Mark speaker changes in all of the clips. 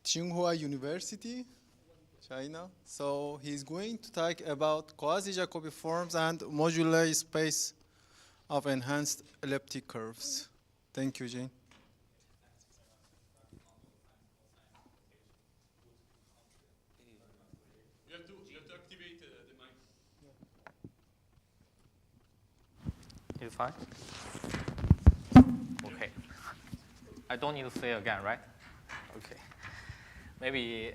Speaker 1: Tsinghua University, China. So he's going to talk about quasi Jacobi forms and modular space of enhanced elliptic curves. Thank you, Jin.
Speaker 2: You have to activate the mic.
Speaker 3: It's fine? Okay. I don't need to say again, right? Okay. Maybe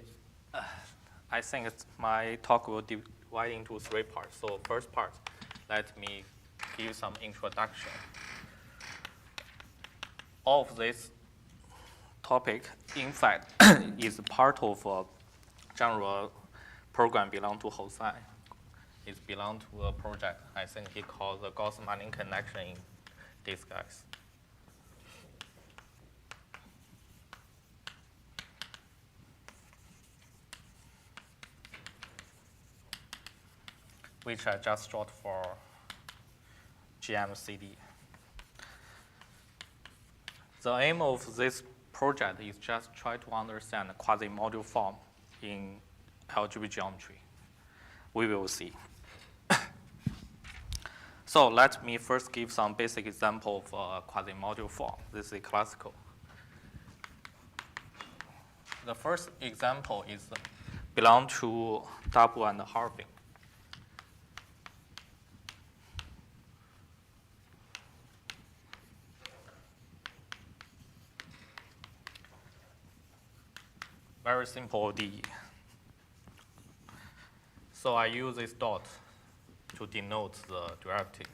Speaker 3: I think my talk will divide into 3 parts. So first part, let me give some introduction. All of this topic, in fact, is part of a general program belong to Hosai. It belongs to a project I think he called the Gauss-Manin connection in disguise. Which I just short for GMCD. The aim of this project is just try to understand the quasi-module form in algebraic geometry. We will see. So let me first give some basic example of quasi-module form. This is classical. The first example is belong to double and halving. Very simple ODE. So I use this dot to denote the derivative.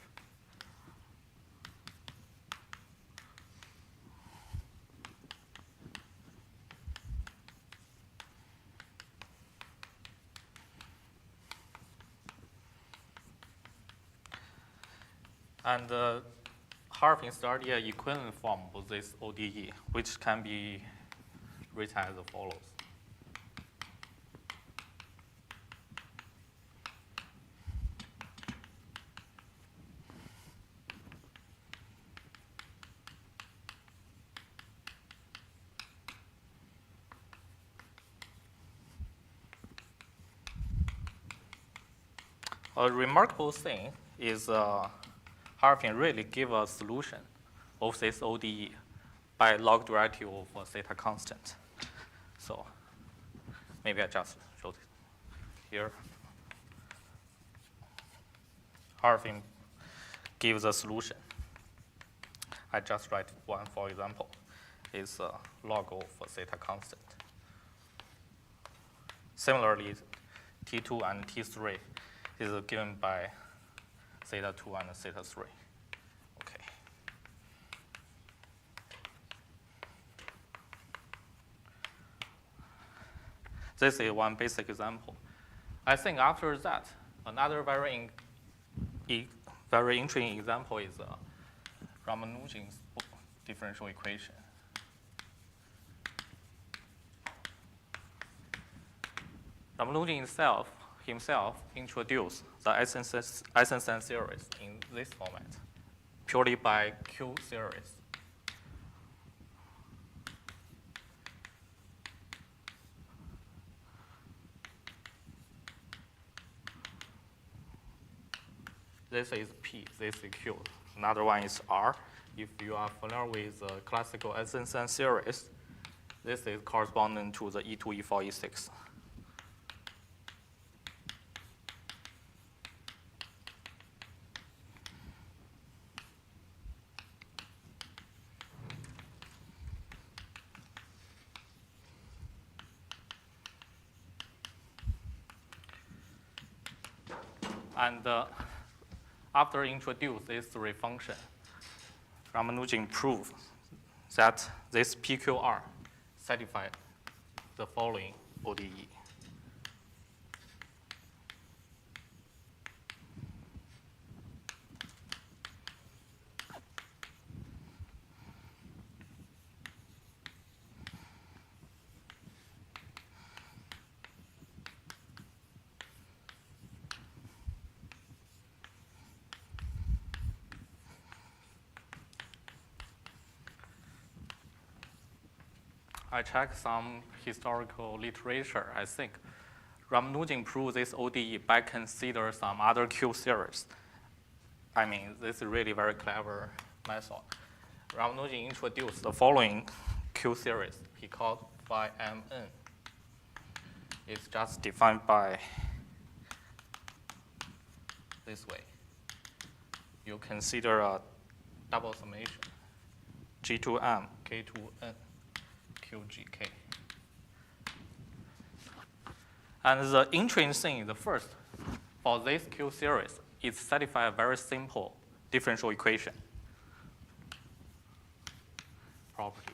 Speaker 3: And the halving is already an equivalent form of this ODE, which can be written as follows. A remarkable thing is halving really give a solution of this ODE by log derivative of theta constant. So maybe I just show it here. Halving gives a solution. I just write one for example. Is log of theta constant. Similarly, T2 and T3 is given by theta 2 and theta 3. Okay. This is one basic example. I think after that, another very interesting example is Ramanujan's differential equation. Ramanujan himself introduced the Eisenstein series in this format, purely by Q series. This is P, this is Q. Another one is R. If you are familiar with the classical Eisenstein series, this is corresponding to the E2, E4, E6. And after introduce these 3 functions, Ramanujan proved that this PQR satisfies the following ODE. I checked some historical literature. I think Ramanujan proved this ODE by consider some other Q series. I mean, this is really very clever method. Ramanujan introduced the following Q series. He called phi mn. It's just defined by this way. You consider a double summation, G2M, K2N, QGK. And the interesting thing is the first, for this Q series, it satisfies a very simple differential equation property.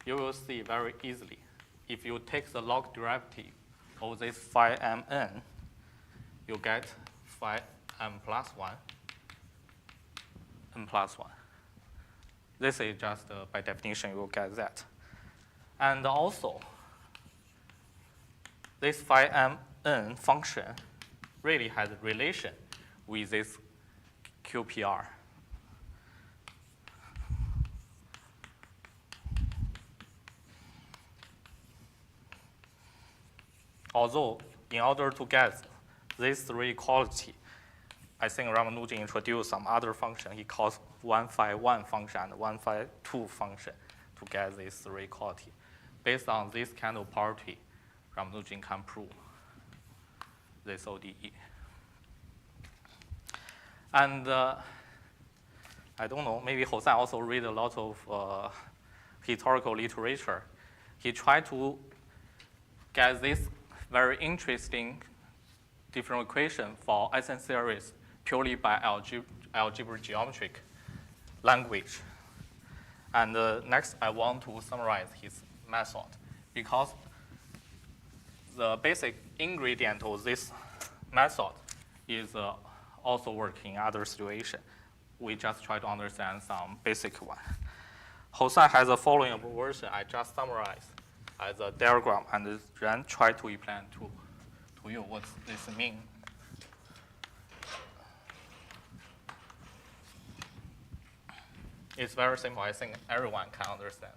Speaker 3: You will see very easily, if you take the log derivative of this phi mn, you get phi m plus 1, n plus 1. This is just, by definition, you will get that. And also, this phi mn function really has a relation with this QPR. Although, in order to get these three equality, I think Ramanujan introduced some other function. He calls 1 phi 1 function and 1 phi 2 function to get these three equality. Based on this kind of property, Ramanujan can prove this ODE. And I don't know, maybe Hossan also read a lot of historical literature. He tried to get this very interesting differential equation for SN series purely by algebraic geometric language. And next, I want to summarize his method, because the basic ingredient of this method is also working in other situations. We just try to understand some basic one. Hossan has the following version. I just summarized as a diagram and then try to explain to you what this means. It's very simple. I think everyone can understand.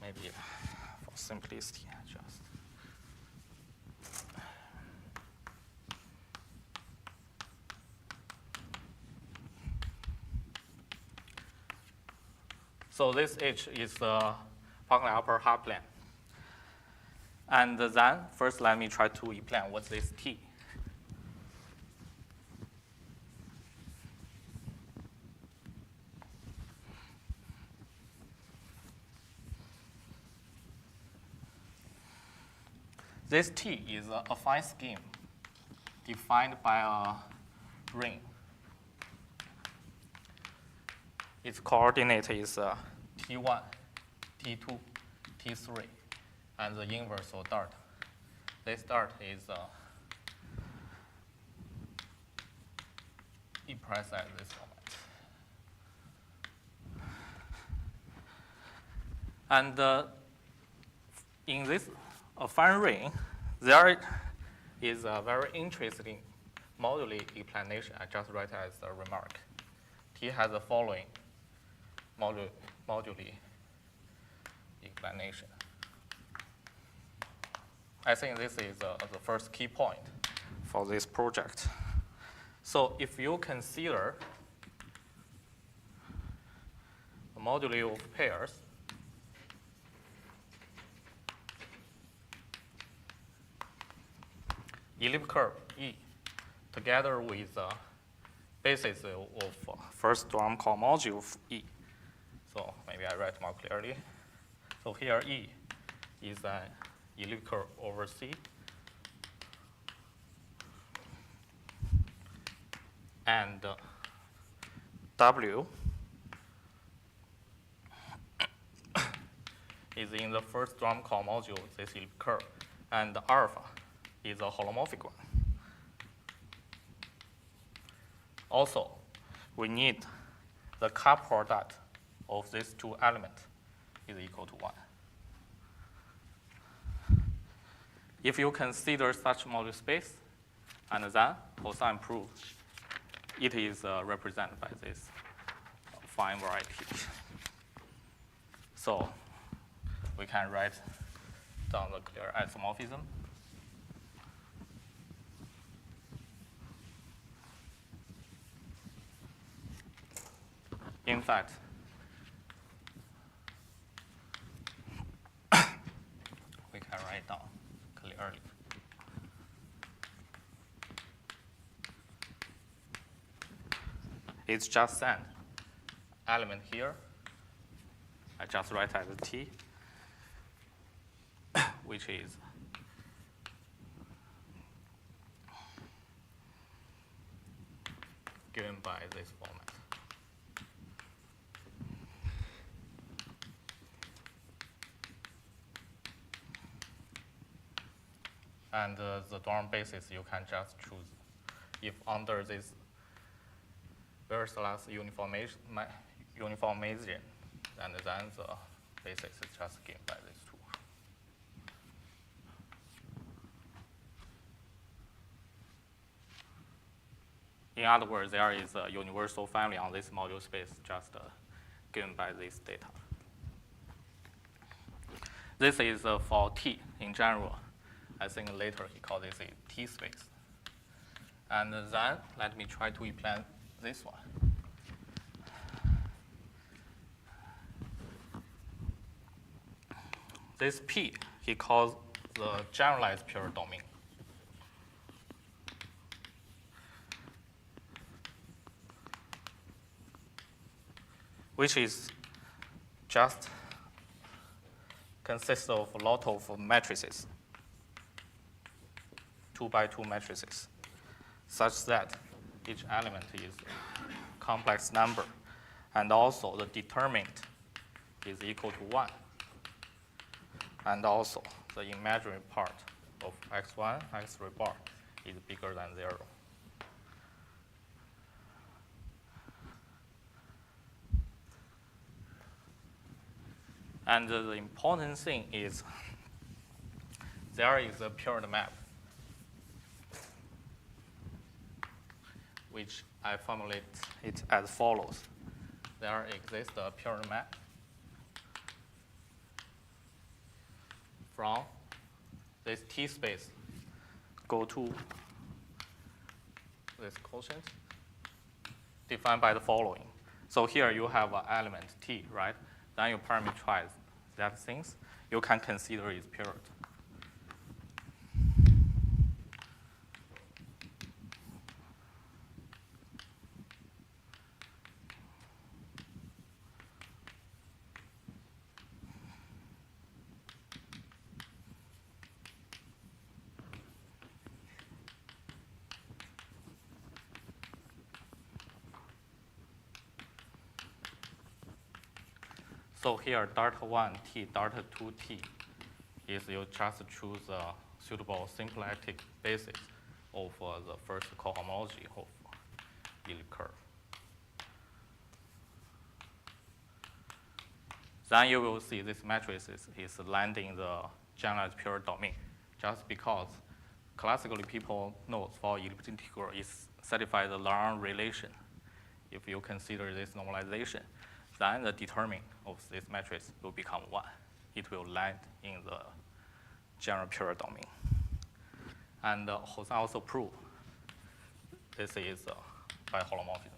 Speaker 3: Maybe for simplicity, just. So this H is the Fourier upper half plane. And then first let me try to explain what's this T. This T is a affine scheme defined by a ring. Its coordinate is T1, T2, T3, and the inverse of dart. This dart is expressed at this moment. And in this affine ring, there is a very interesting moduli explanation. I just write as a remark. T has the following moduli explanation. I think this is the first key point for this project. So if you consider the moduli of pairs, elliptic curve E together with the basis of first term called module of E. So maybe I write more clearly. So here E is an elliptic curve over C. And W is in the first term called module of this elliptic curve. And alpha is a holomorphic one. Also, we need the cut product of these two elements is equal to 1. If you consider such module space, and then cosine proof, it is represented by this fine variety. So we can write down the clear isomorphism. In fact, we can write down clearly. It's just an element here. I just write as T, which is given by this format. And the dorm basis, you can just choose. If under this Weierstrass uniformation, and then the basis is just given by these two. In other words, there is a universal family on this module space just given by this data. This is for T in general. I think later he called this a T space. And then let me try to implement this one. This P he calls the generalized pure domain. Which is just consists of a lot of matrices. 2x2 matrices, such that each element is a complex number, and also the determinant is equal to 1, and also the imaginary part of x1, x3 bar is bigger than 0. And the important thing is there is a paired map, which I formulate it as follows. There exists a paired map from this T space, go to this quotient defined by the following. So here you have an element T, right? Then you parameterize that things. You can consider its paired. So here, dart 1 T, dart 2 T is you just choose a suitable symplectic basis of the first cohomology of elliptic curve. Then you will see this matrix is landing the generalized pure domain, just because classically people know for elliptic integral is satisfy the Laurent relation. If you consider this normalization, then the determinant of this matrix will become 1. It will land in the general pure domain. And Hossan also proved this is by holomorphism.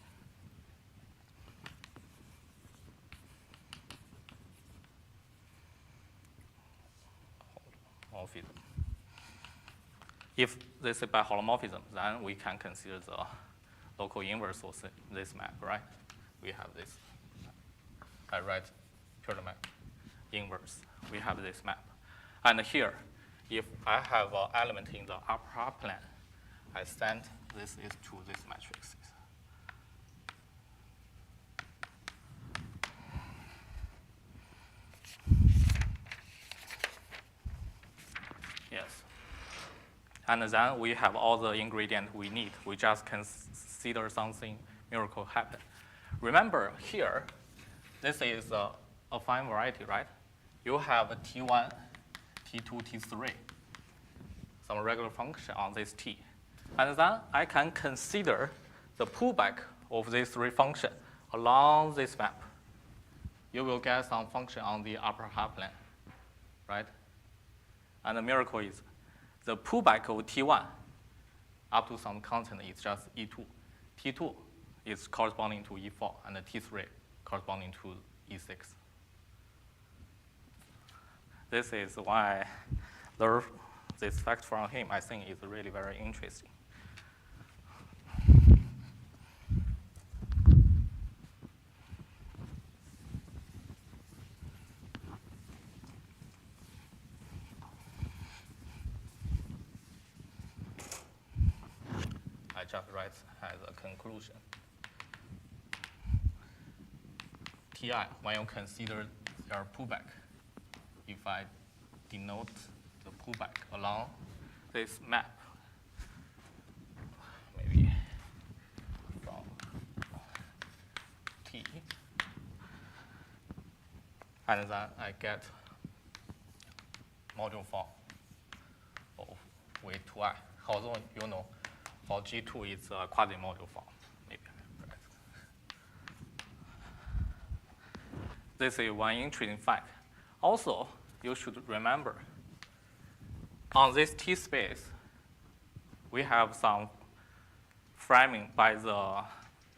Speaker 3: If this is by holomorphism, then we can consider the local inverse of this map, right? We have this. I write pure map inverse. We have this map. And here, if I have an element in the upper half plane, I send this is to this matrix. Yes. And then we have all the ingredients we need. We just consider something miracle happen. Remember here, this is a fine variety, right? You have T1, T2, T3. some regular function on this t. And then I can consider the pullback of these three functions along this map. You will get some function on the upper half plane, right? And the miracle is the pullback of T1 up to some constant is just E2. T2 is corresponding to E4, and the T3 corresponding to E6. This is why I learned this fact from him. I think it's really very interesting. I just write as a conclusion. Ti, when you consider their pullback, if I denote the pullback along this map, maybe from T, and then I get module form of with 2i. Although you know, for G2 it's a quasi-module form, maybe. Right. This is one interesting fact. Also, you should remember, on this T space, we have some framing by the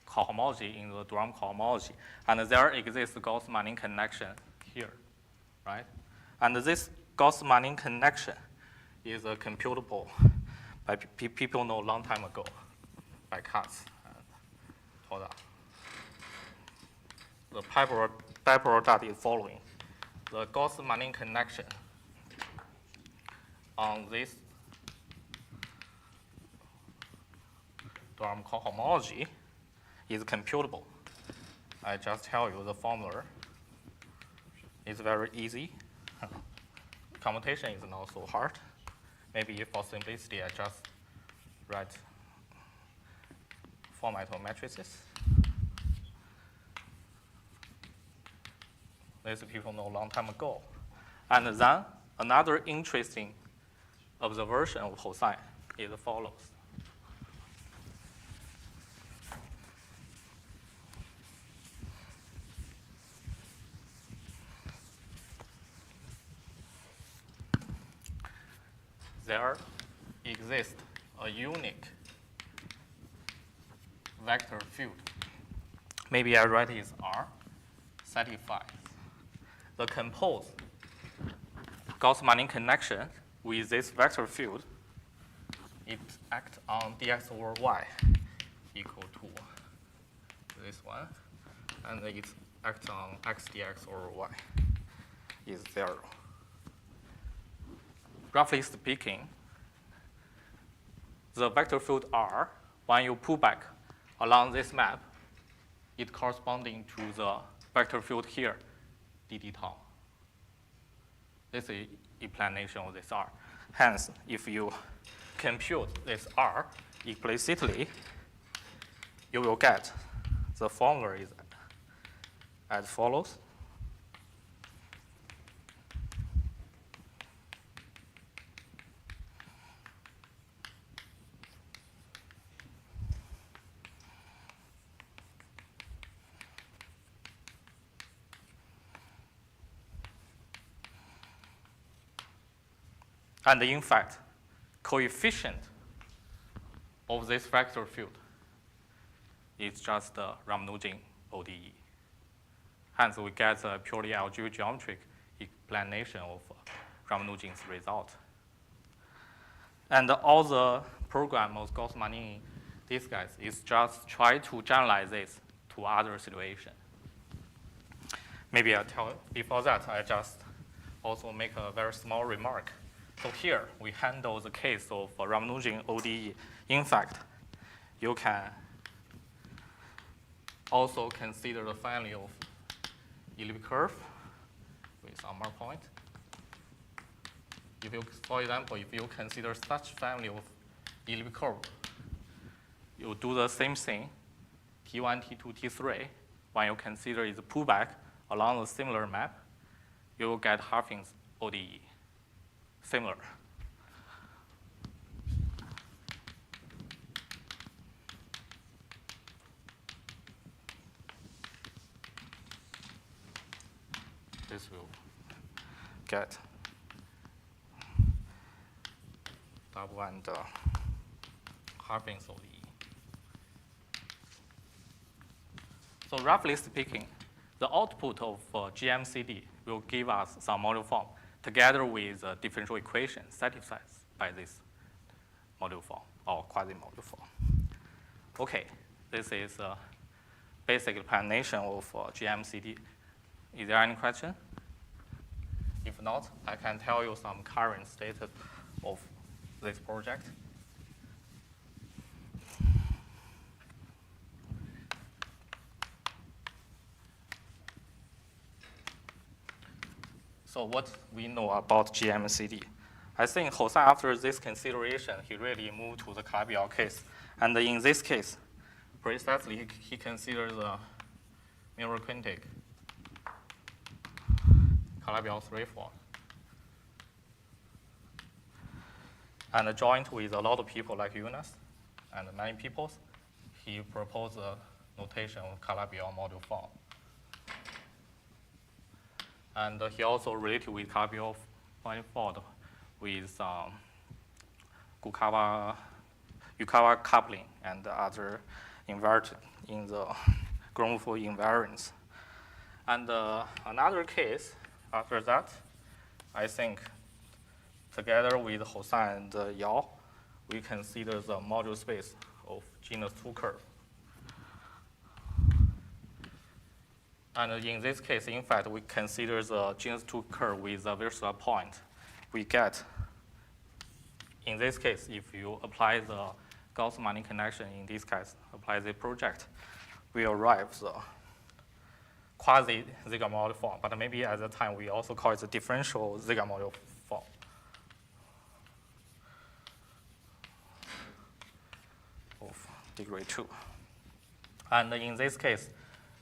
Speaker 3: cohomology in the drum cohomology, and there exists a Gauss-Manin connection here, right? And this Gauss-Manin connection is computable by people know a long time ago, by Katz and Toda. The byproduct is following. The Gauss-Manin connection on this drum cohomology is computable. I just tell you the formula is very easy. Computation is not so hard. Maybe for simplicity, I just write format of matrices. These people know a long time ago. And then another interesting observation of cosine is as follows. There exists a unique vector field. Maybe I write it as R, satisfies the composed Gauss-Manin connection with this vector field. It acts on dx over y equal to this one, and it acts on x dx over y is 0. Roughly speaking, the vector field R, when you pull back along this map, it corresponding to the vector field here, dd tau. This is explanation of this R. Hence, if you compute this R explicitly, you will get the formula is as follows. And in fact, coefficient of this vector field is just the Ramanujan ODE. Hence, we get a purely algebraic geometric explanation of Ramanujan's result. And all the program of Gauss-Manin, these guys, is just try to generalize this to other situations. Maybe I'll tell before that, I just also make a very small remark. So here, we handle the case of Ramanujan ODE. In fact, you can also consider the family of elliptic curve with some more point. If you, for example, if you consider such family of elliptic curve, you do the same thing, T1, T2, T3. When you consider the pullback along a similar map, you will get halving ODE. Similar. this will get double and halvings of E. So roughly speaking, the output of GMCD will give us some module form together with a differential equation satisfied by this module form or quasi-module form. Okay, this is a basic explanation of GMCD. Is there any question? If not, I can tell you some current status of this project. So what we know about GMCD? I think Hosai, after this consideration, he really moved to the Calabi-Yau case. And in this case, precisely, he considers the mirror quintic Calabi-Yau 3 form. And joined with a lot of people like Eunice and many people, he proposed a notation of Calabi-Yau module form. And he also related with Calabi-Yau manifold with Yukawa coupling and other inverted in the Gromov invariance. And another case after that, I think together with Hosai and Yao, we consider the module space of genus 2 curve. And in this case, in fact, we consider the genus 2 curve with a versatile point. We get, in this case, if you apply the Gauss-Manin connection, in this case, apply the project, we arrive the quasi-Ziegler module form. But maybe at the time, we also call it the differential Ziegler module form. Of degree 2. And in this case,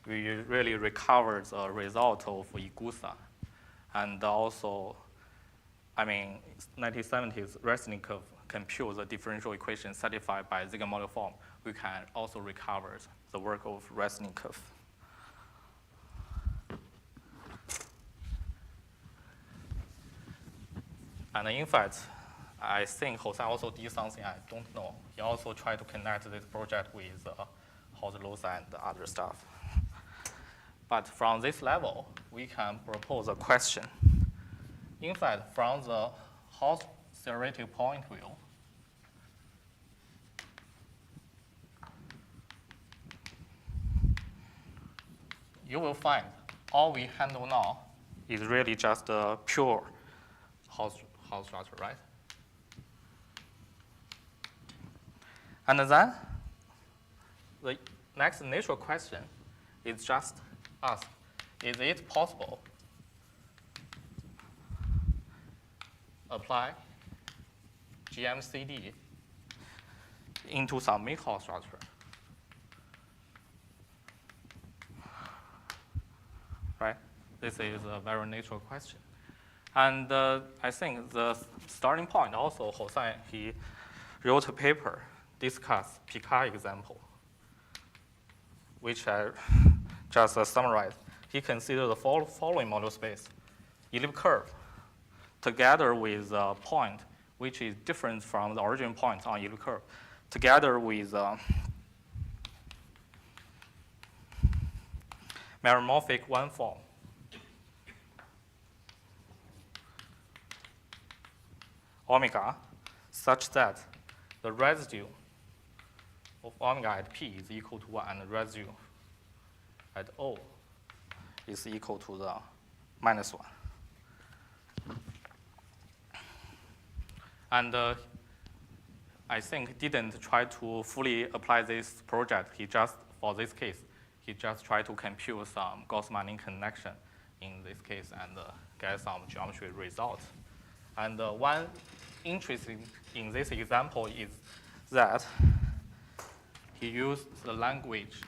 Speaker 3: we really recover the result of Igusa. And also, 1970s Resnikov compute the differential equation satisfied by Ziegler module form. We can also recover the work of Resnikov. And in fact, I think Hosai also did something I don't know. He also tried to connect this project with Hodge loci and other stuff. But from this level, we can propose a question. In fact, from the Hodge theoretic point of view, you will find all we handle now is really just a pure Hodge structure, right? And then the next natural question is just ask, is it possible apply GMCD into some mid-Hodge structure? Right? This is a very natural question. And I think the starting point also, Hosai, he wrote a paper, discuss Picard example, which I just summarized. He considered the following module space: elliptic curve together with a point which is different from the origin point on elliptic curve, together with meromorphic one form. Omega, such that the residue of omega at P is equal to 1, and the residue at O is equal to the -1. And I think didn't try to fully apply this project. He just, for this case, he just tried to compute some Gauss-Manin connection in this case and get some geometry result. And one interesting in this example is that he used the language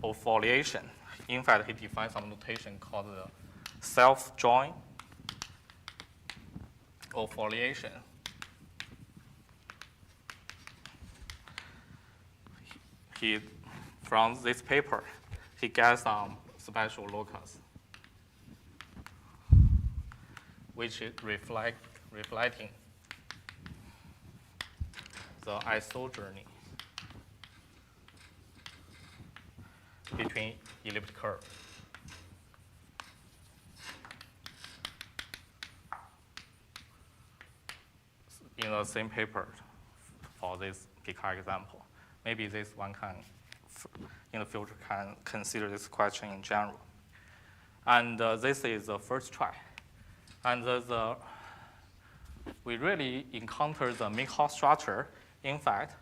Speaker 3: of foliation. In fact, he defined some notation called the self-join of foliation. From this paper, he gets some special locus which is reflecting the isogeny between elliptic curve. In the same paper for this Picard example. Maybe this one can, in the future, can consider this question in general. And this is the first try. And we really encounter the Minhoff structure, in fact,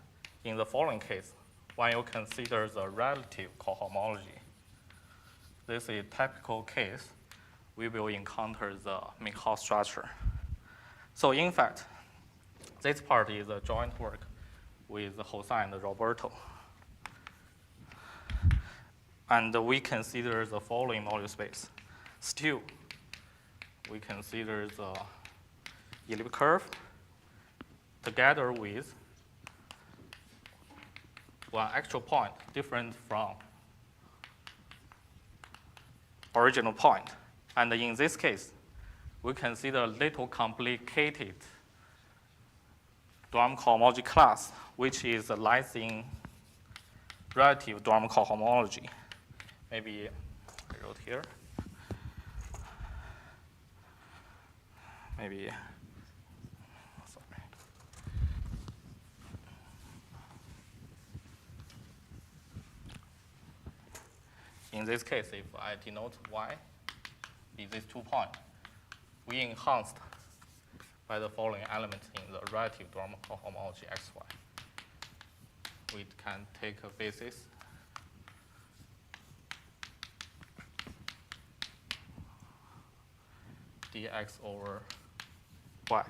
Speaker 3: in the following case, when you consider the relative cohomology. This is a typical case. We will encounter the Minhoff structure. So in fact, this part is a joint work with Jose and Roberto. And we consider the following module space. Still, we consider the elliptic curve together with one actual point different from original point. And in this case, we consider a little complicated Dorm cohomology class, which is lies in relative Dorm cohomology. Maybe I wrote here. Maybe, sorry. In this case, if I denote y is these 2 points, we enhanced by the following elements in the relative Dorm cohomology xy. We can take a basis dx over y.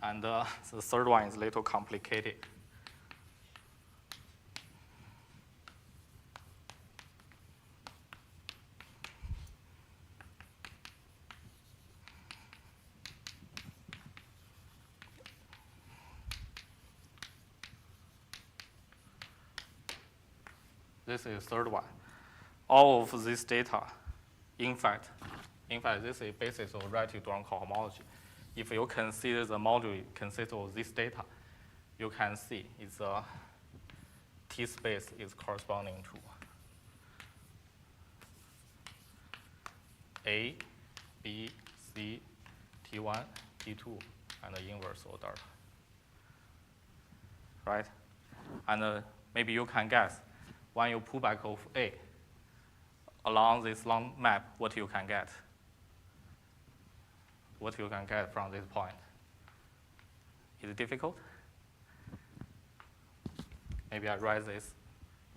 Speaker 3: And the third one is a little complicated. This is the third one. All of this data, in fact, this is a basis of relative Dorm cohomology. If you consider the module consists of this data, you can see it's a T space is corresponding to A, B, C, T1, T2, and the inverse order. Right? And maybe you can guess when you pull back of A along this long map, what you can get. What you can get from this point. Is it difficult? Maybe I write this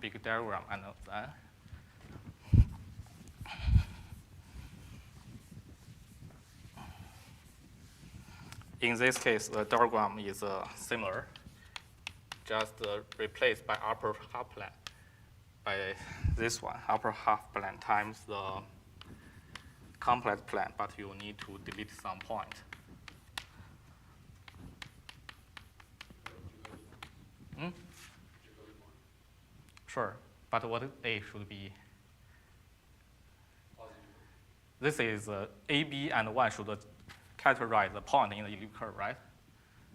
Speaker 3: big diagram and then. In this case, the diagram is similar, just replaced by upper half plane by this one, upper half plane times the complex plane, but you need to delete some point. Sure, but what A should be? This is A, B, and 1 should categorize the point in the elliptic curve, right?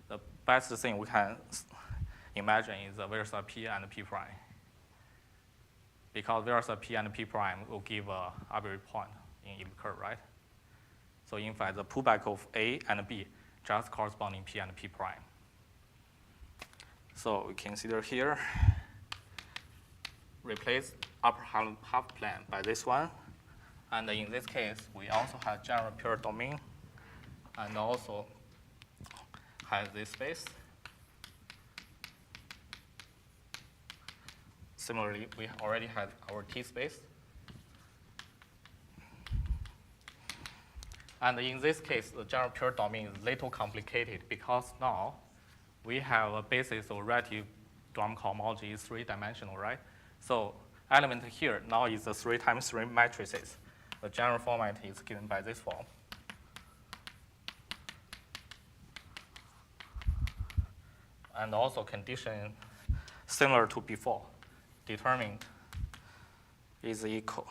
Speaker 3: The best thing we can imagine is the versa P and P prime. Because versa P and P prime will give an arbitrary point in elliptic curve, right? So in fact, the pullback of A and B just corresponding P and P prime. So we consider here, replace upper half plane by this one. And in this case, we also have general pure domain and also have this space. Similarly, we already had our T space. And in this case, the general pure domain is a little complicated because now we have a basis of relative Dorm cohomology is 3-dimensional, right? So element here now is the 3 times 3 matrices. The general format is given by this form. And also condition similar to before. Determined is equal.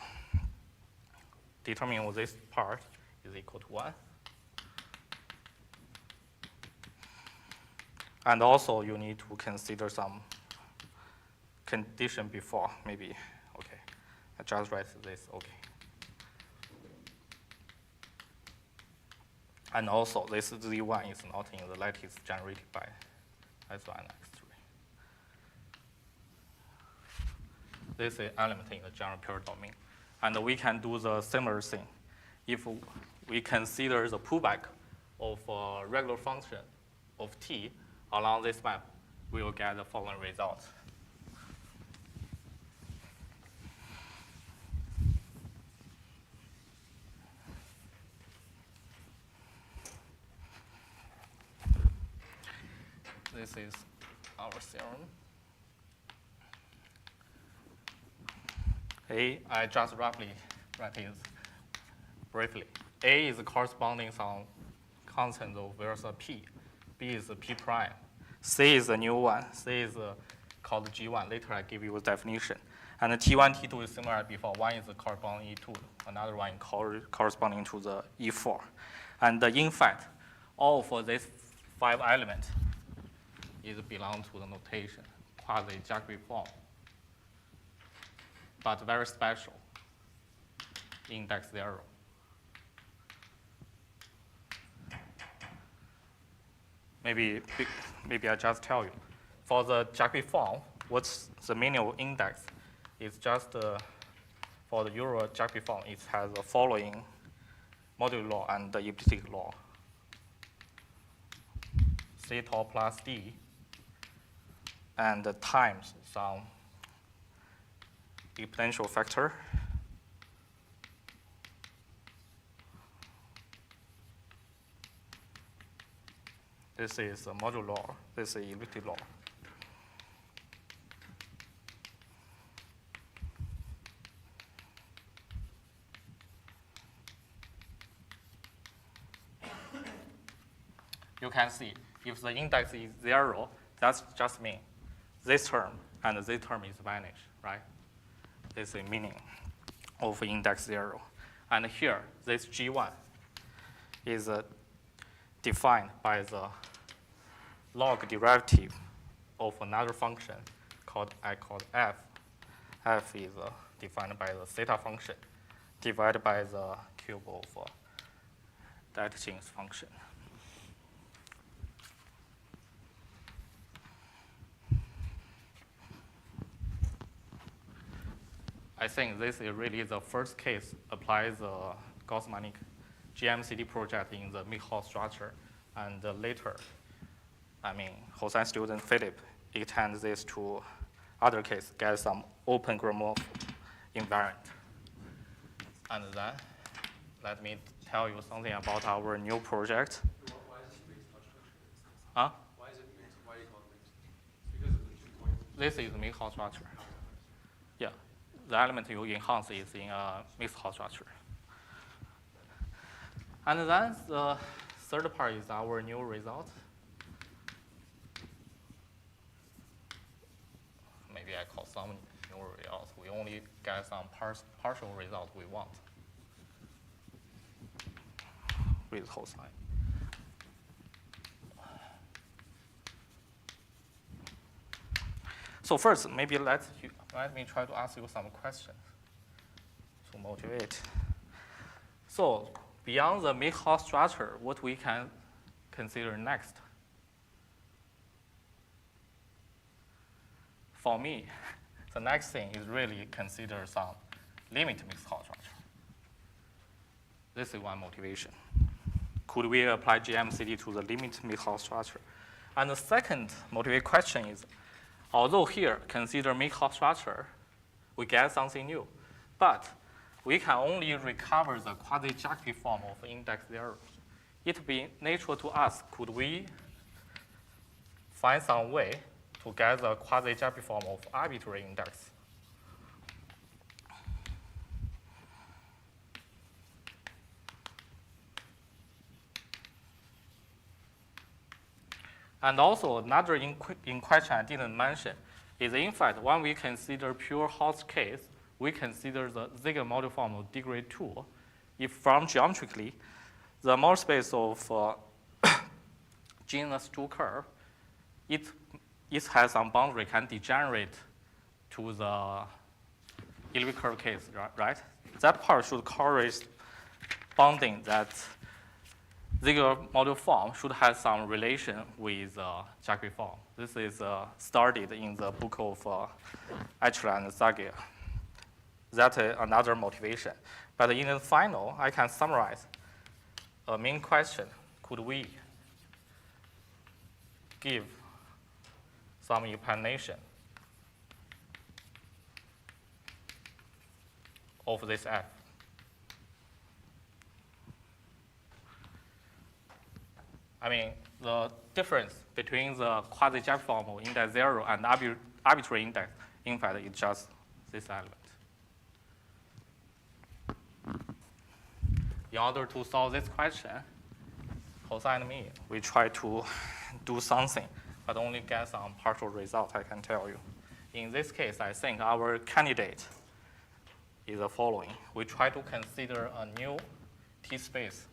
Speaker 3: Determining this part is equal to 1. And also, you need to consider some condition before, maybe. Okay, I just write this, okay. And also, this Z1 is not in the lattice generated by S1 and X3. This is element in the general pure domain. And we can do the similar thing. If we consider the pullback of a regular function of t along this map, we will get the following result. This is our theorem. I just roughly write it briefly. A is corresponding some constant of versa P. B is P prime. C is a new one. C is called G1. Later I give you a definition. And the T1, T2 is similar before. One is corresponding E2. Another one corresponding to the E4. And in fact, all for these 5 elements is belong to the notation Quasi Jacobi form, but very special, index 0. Maybe I just tell you. For the Jacobi form, what's the meaning of index? It's just for the Euro Jacobi form, it has the following modular law and the elliptic law. Theta plus D and times some exponential factor. This is a modular law. This is elliptic law. You can see if the index is 0, that's just mean this term and this term is vanished, right? This is the meaning of index 0. And here, this G1 is defined by the log derivative of another function called f. F is defined by the theta function divided by the cube of that Jin's function. I think this is really the first case applies the Gauss-Manin GMCD project in the mid-Hall structure. And later, Hosan student Philip extends this to other case, get some open grammar invariant. And then, let me tell you something about our new project.
Speaker 2: Why is it mixed structure?
Speaker 3: Huh?
Speaker 2: Why is it mixed? Why is it not mixed? Because of the 2 points.
Speaker 3: This is mid-Hall structure. Yeah, the element you enhance is in a mixed-Hall structure. And then the third part is our new result. Maybe I call some new results. We only get some partial result we want with whole sign. So first, maybe let me try to ask you some questions to motivate. So beyond the mid-Hall structure, what we can consider next? For me, the next thing is really consider some limit mixed-Hall structure. This is one motivation. Could we apply GMCD to the limit mid-Hall structure? And the second motivated question is, although here consider mid-Hall structure, we get something new, but we can only recover the quasi-Jacobi form of index 0. It would be natural to ask, could we find some way to get the quasi-Jacobi form of arbitrary index? And also another in question I didn't mention is, in fact, when we consider pure Hall case, we consider the Ziegler module form of degree 2. If from geometrically, the model space of genus 2 curve it has some boundary can degenerate to the elliptic curve case, right? That part should corresponding that Ziegler module form should have some relation with Jacobi form. This is studied in the book of Eichler and Zagier. That's another motivation. But in the final, I can summarize a main question. Could we give some explanation of this F? I mean, the difference between the quasi-Jacobi form of index 0 and arbitrary index, in fact, is just this element. In order to solve this question, Jose and me, we try to do something, but only get some partial result, I can tell you. In this case, I think our candidate is the following. We try to consider a new T-space.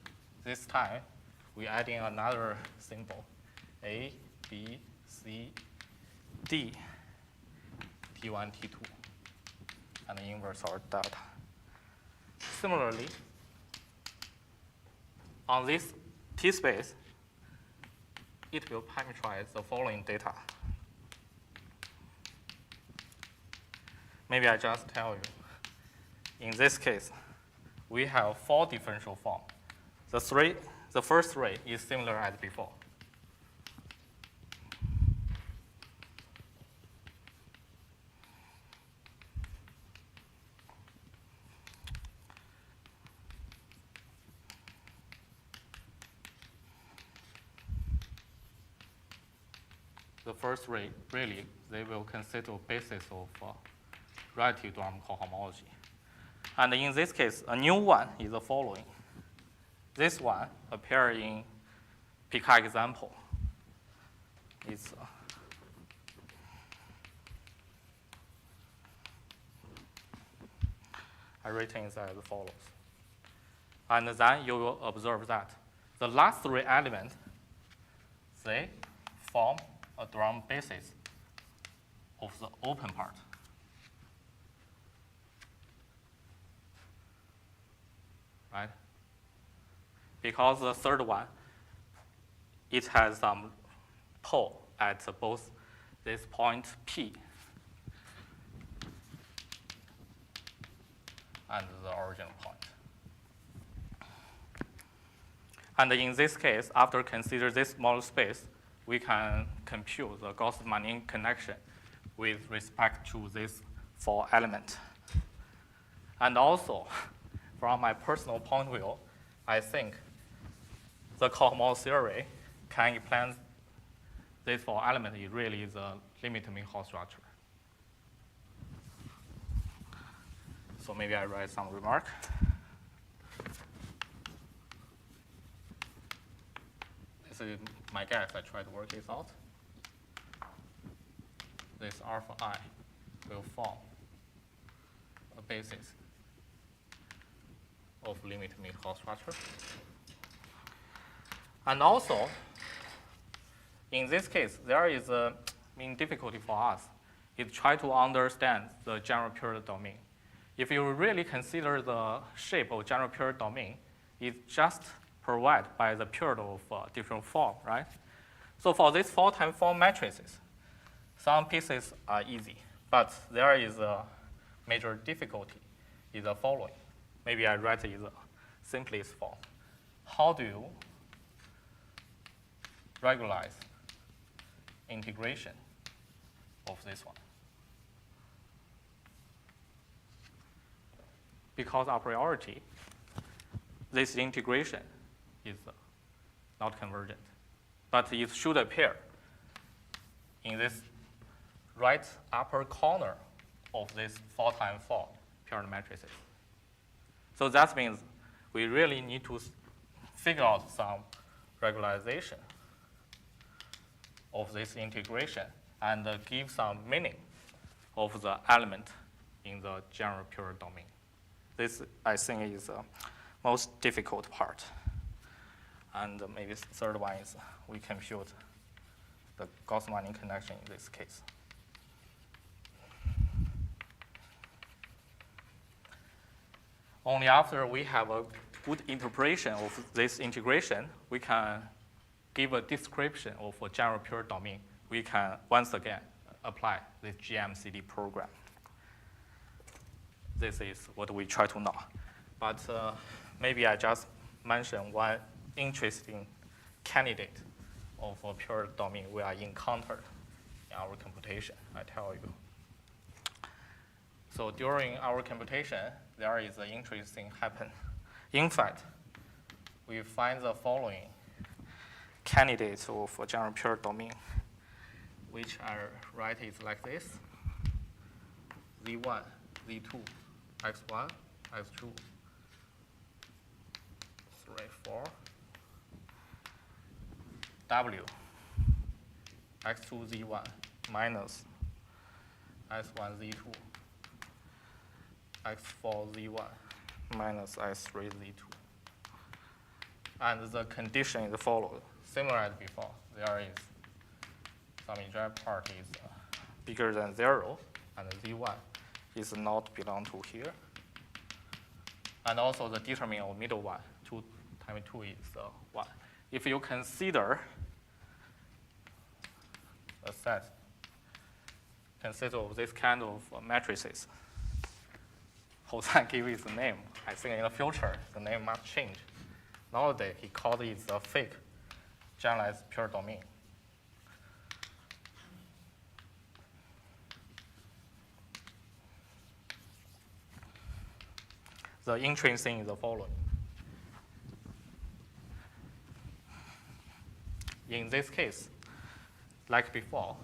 Speaker 3: This time, we add in another symbol, A, B, C, D, T1, T2, and inverse our delta. Similarly, on this T-space, it will parameterize the following data. Maybe I just tell you. In this case, we have 4 differential forms. The first 3 is similar as before. The first 3, really, they will consider basis of relative theorem cohomology. And in this case, a new one is the following. This one appears in Picard example. It's I written it as follows. And then you will observe that the last 3 elements, they form a theorem basis of the open part. Right? Because the third one, it has some pole at both this point P and the original point. And in this case, after consider this model space, we can compute the Gauss-Manin connection with respect to this 4 elements. And also, from my personal point of view, I think the cohomology theory can explain this 4 elements. It really is a limit mean Hall structure. So maybe I write some remark. This is my guess. I try to work this out. This alpha I will form a basis of limit mean Hall structure. And also, in this case, there is a main difficulty for us is try to understand the general period domain. If you really consider the shape of general period domain, it's just provided by the period of different form, right? So for these 4 times 4 matrices, some pieces are easy, but there is a major difficulty is the following. Maybe I write it in the simplest form. How do you regularize integration of this one? Because a priori, this integration is not convergent. But it should appear in this right upper corner of this 4 times 4 period matrices. So that means we really need to figure out some regularization of this integration and give some meaning of the element in the general period domain. This, I think, is the most difficult part. And maybe the third one is we compute the Gauss-Manin connection in this case. Only after we have a good interpretation of this integration, we can give a description of a general pure domain. We can once again apply this GMCD program. This is what we try to know. But maybe I just mention one interesting candidate of a pure domain we are encountered in our computation. I tell you. So during our computation, there is an interesting happen. In fact, we find the following candidates of a general pure domain, which are write it like this: Z1, Z2, X1, X2, 3, 4, W, X2, Z1 minus S1, Z2, X4, Z1 minus S3, Z2. And the condition is followed. Similar as before, there is some eject part is bigger than 0, and Z1 is not belong to here. And also the determinant of middle one, 2 times 2 is 1. If you consider a set consists of this kind of matrices, Housan gave it a name. I think in the future, the name must change. Nowadays, he called it a fake generalized pure domain. The interesting thing is the following. In this case, like before,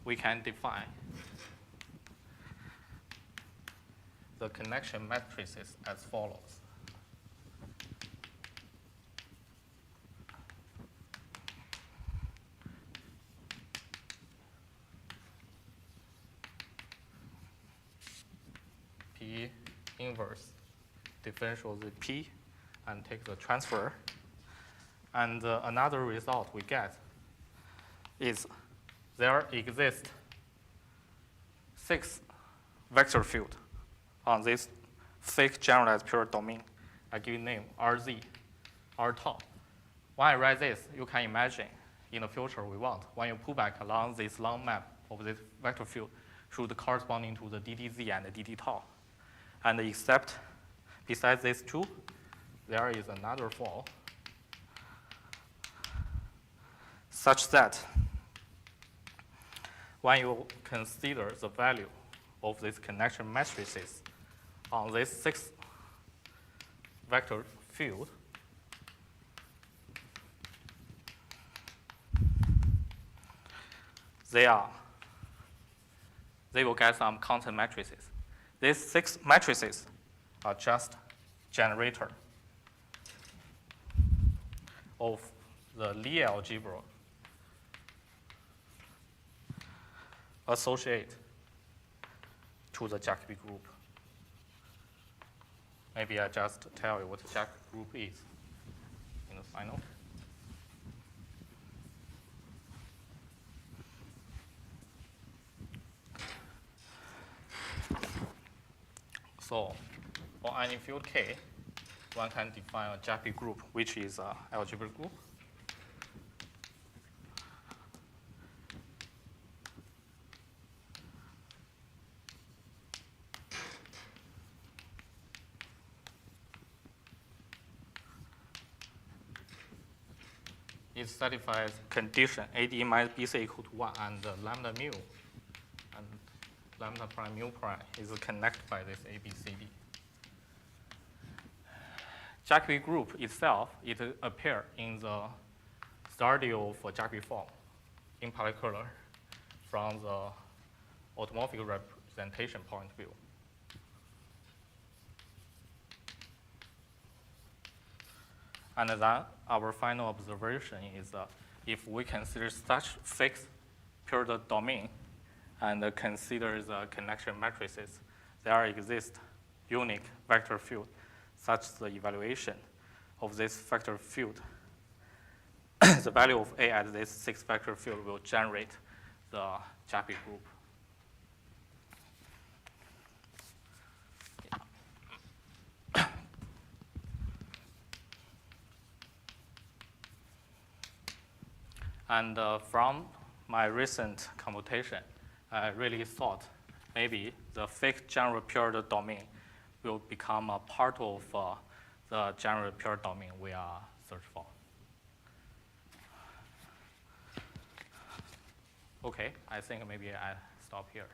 Speaker 3: we can define the connection matrices as follows. P inverse differential the P and take the transfer. And another result we get is there exist 6 vector field on this fake generalized pure domain. I give you name RZ, R top. When I write this, you can imagine in the future we want, when you pull back along this long map of this vector field, should corresponding to the DDZ and the DD tau. And except besides these two, there is another fall such that when you consider the value of these connection matrices on this 6 vector field, they will get some constant matrices. These 6 matrices are just generator of the Lie algebra associate to the Jacobi group. Maybe I just tell you what the Jacobi group is in the final. So for any field K, one can define a Jacobi group, which is an algebraic group. It satisfies condition AD minus BC equal to 1 and lambda mu and lambda prime mu prime is connected by this ABCD. Jacobi group itself, it appears in the study of Jacobi form, in particular from the automorphic representation point of view. And then our final observation is if we consider such fixed pure domain and consider the connection matrices, there exist unique vector field such the evaluation of this vector field the value of A at this 6-vector field will generate the Jacobi group. And from my recent computation, I really thought maybe the fake general pure domain will become a part of the general pure domain we are searching for. Okay, I think maybe I stop here.